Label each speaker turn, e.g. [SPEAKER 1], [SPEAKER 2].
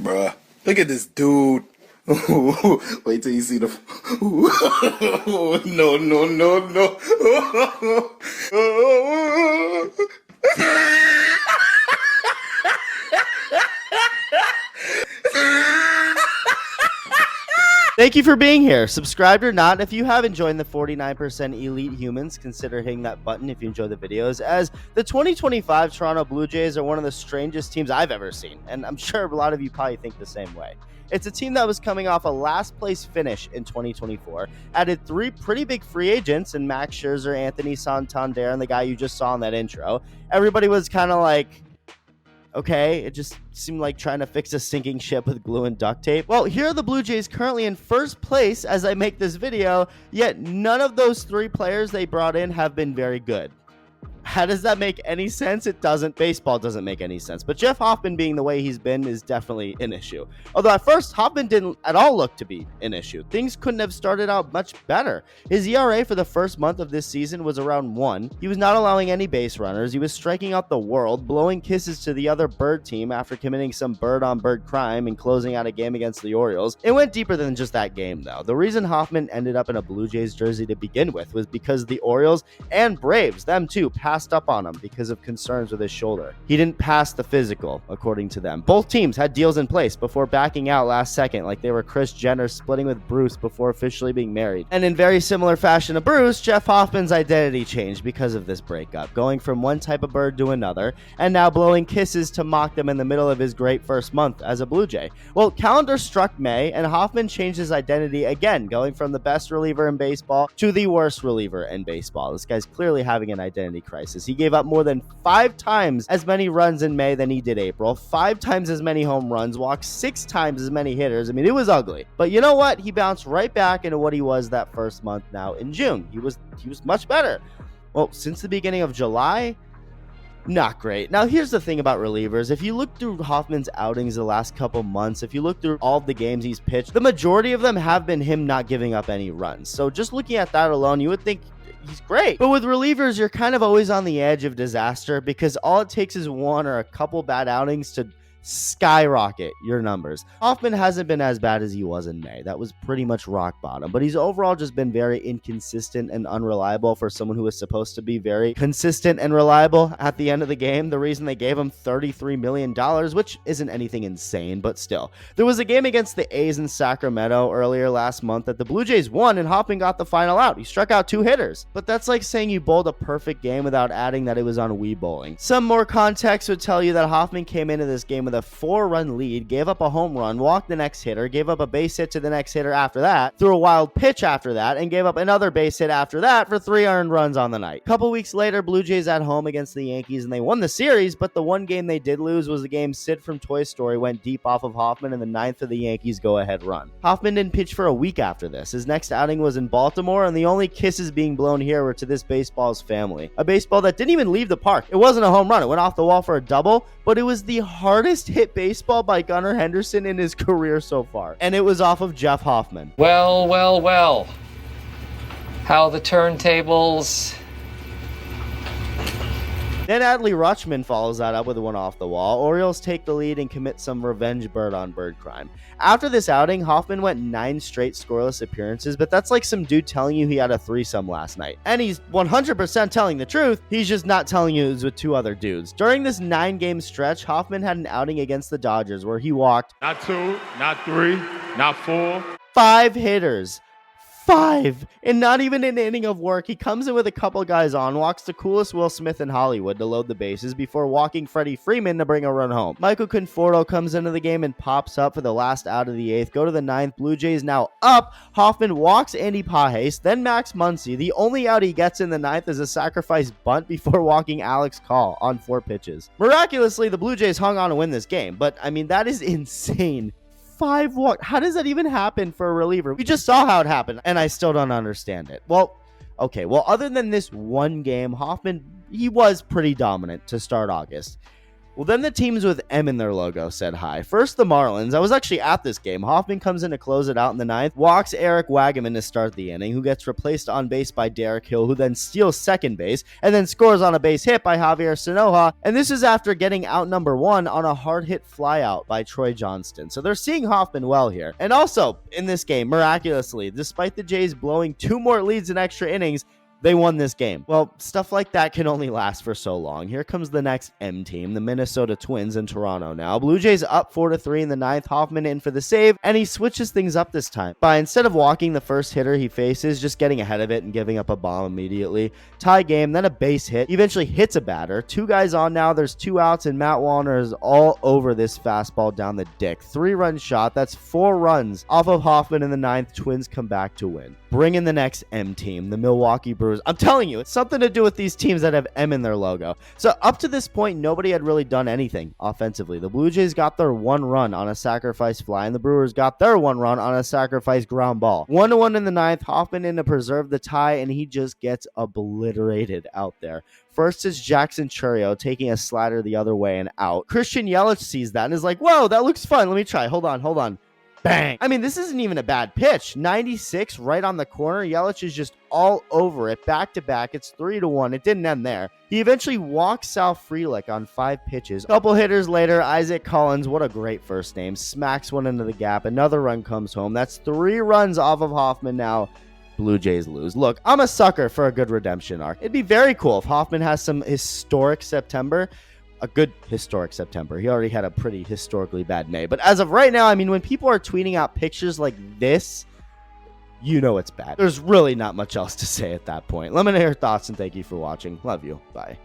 [SPEAKER 1] Bruh, look at this dude. Wait till you see the. No, no, no, no.
[SPEAKER 2] Thank you for being here. Subscribed or not, if you haven't joined the 49% Elite Humans, consider hitting that button if you enjoy the videos, as the 2025 Toronto Blue Jays are one of the strangest teams I've ever seen, and I'm sure a lot of you probably think the same way. It's a team that was coming off a last place finish in 2024, added 3 pretty big free agents in Max Scherzer, Anthony Santander, and the guy you just saw in that intro. Everybody was kind of like, okay, it just seemed like trying to fix a sinking ship with glue and duct tape. Well, here are the Blue Jays currently in first place as I make this video, yet none of those 3 players they brought in have been very good. How does that make any sense? It doesn't. Baseball doesn't make any sense. But Jeff Hoffman being the way he's been is definitely an issue. Although at first, Hoffman didn't at all look to be an issue. Things couldn't have started out much better. His ERA for the first month of this season was around 1. He was not allowing any base runners. He was striking out the world, blowing kisses to the other Bird team after committing some bird-on-bird crime and closing out a game against the Orioles. It went deeper than just that game, though. The reason Hoffman ended up in a Blue Jays jersey to begin with was because the Orioles and Braves, them too, passed up on him because of concerns with his shoulder. He didn't pass the physical, according to them. Both teams had deals in place before backing out last second, like they were Kris Jenner splitting with Bruce before officially being married. And in very similar fashion to Bruce, Jeff Hoffman's identity changed because of this breakup, going from one type of bird to another, and now blowing kisses to mock them in the middle of his great first month as a Blue Jay. Well, calendar struck May, and Hoffman changed his identity again, going from the best reliever in baseball to the worst reliever in baseball. This guy's clearly having an identity crisis. He gave up more than 5 times as many runs in May than he did April, 5 times as many home runs, walked 6 times as many hitters. I mean, it was ugly. But you know what? He bounced right back into what he was that first month now in June. He was much better. Well, since the beginning of July, not great. Now, here's the thing about relievers. If you look through Hoffman's outings the last couple months, if you look through all of the games he's pitched, the majority of them have been him not giving up any runs. So just looking at that alone, you would think he's great. But with relievers, you're kind of always on the edge of disaster because all it takes is one or a couple bad outings to skyrocket your numbers. Hoffman hasn't been as bad as he was in May. That was pretty much rock bottom, but he's overall just been very inconsistent and unreliable for someone who is supposed to be very consistent and reliable at the end of the game. The reason they gave him $33 million, which isn't anything insane, but still. There was a game against the A's in Sacramento earlier last month that the Blue Jays won and Hoffman got the final out. He struck out 2 hitters, but that's like saying you bowled a perfect game without adding that it was on Wii Bowling. Some more context would tell you that Hoffman came into this game with a 4-run lead, gave up a home run, walked the next hitter, gave up a base hit to the next hitter after that, threw a wild pitch after that, and gave up another base hit after that for 3 earned runs on the night. A couple weeks later, Blue Jays at home against the Yankees, and they won the series, but the one game they did lose was the game Sid from Toy Story went deep off of Hoffman in the 9th of the Yankees' go-ahead run. Hoffman didn't pitch for a week after this. His next outing was in Baltimore, and the only kisses being blown here were to this baseball's family. A baseball that didn't even leave the park. It wasn't a home run. It went off the wall for a double, but it was the hardest hit baseball by Gunnar Henderson in his career so far. And it was off of Jeff Hoffman.
[SPEAKER 3] Well, well, well. How the turntables.
[SPEAKER 2] Then Adley Rutschman follows that up with one off the wall. Orioles take the lead and commit some revenge bird-on-bird crime. After this outing, Hoffman went 9 straight scoreless appearances, but that's like some dude telling you he had a threesome last night. And he's 100% telling the truth, he's just not telling you it was with 2 other dudes. During this 9-game stretch, Hoffman had an outing against the Dodgers where he walked
[SPEAKER 4] not 2, not 3, not 4.
[SPEAKER 2] 5 hitters. 5 and not even an inning of work. He comes in with a couple guys on, walks the coolest Will Smith in Hollywood to load the bases before walking Freddie Freeman to bring a run home. Michael Conforto comes into the game and pops up for the last out of the 8th. Go to the 9th. Blue Jays now up. Hoffman walks Andy Pages, then Max Muncy. The only out he gets in the 9th is a sacrifice bunt before walking Alex Call on 4 pitches. Miraculously, the Blue Jays hung on to win this game, but I mean, that is insane. 5 walk. How does that even happen for a reliever? We just saw how it happened, and I still don't understand it. Well, okay. Well, other than this one game, Hoffman, he was pretty dominant to start August. Well, then the teams with M in their logo said hi. First, the Marlins. I was actually at this game. Hoffman comes in to close it out in the ninth, walks Eric Wagaman to start the inning, who gets replaced on base by Derek Hill, who then steals second base, and then scores on a base hit by Javier Sanoja, and this is after getting out number 1 on a hard-hit flyout by Troy Johnston. So they're seeing Hoffman well here. And also, in this game, miraculously, despite the Jays blowing 2 more leads in extra innings, they won this game. Well, stuff like that can only last for so long. Here comes the next M team, the Minnesota Twins in Toronto now. Blue Jays up 4-3 in the ninth. Hoffman in for the save, and he switches things up this time by, instead of walking the first hitter he faces, just getting ahead of it and giving up a bomb immediately. Tie game, then a base hit. He eventually hits a batter. 2 guys on now. There's 2 outs, and Matt Wallner is all over this fastball down the dick. 3-run shot. That's 4 runs off of Hoffman in the ninth. Twins come back to win. Bring in the next M team, the Milwaukee Brewers. I'm telling you, it's something to do with these teams that have M in their logo. So up to this point, nobody had really done anything offensively. The Blue Jays got their 1 run on a sacrifice fly, and the Brewers got their 1 run on a sacrifice ground ball. 1-1 in the ninth. Hoffman in to preserve the tie, and he just gets obliterated out there. First is Jackson Chourio taking a slider the other way and out. Christian Yelich sees that and is like, whoa, that looks fun. Let me try. Hold on. Bang. I mean, this isn't even a bad pitch. 96 right on the corner. Yelich is just all over it. Back to back. It's 3-1. It didn't end there. He eventually walks Sal Frelick on 5 pitches. A couple hitters later, Isaac Collins, what a great first name, smacks one into the gap. Another run comes home. That's 3 runs off of Hoffman now. Blue Jays lose. Look, I'm a sucker for a good redemption arc. It'd be very cool if Hoffman has some historic September. A good historic September. He already had a pretty historically bad May. But as of right now, I mean, when people are tweeting out pictures like this, you know it's bad. There's really not much else to say at that point. Let me know your thoughts, and thank you for watching. Love you. Bye.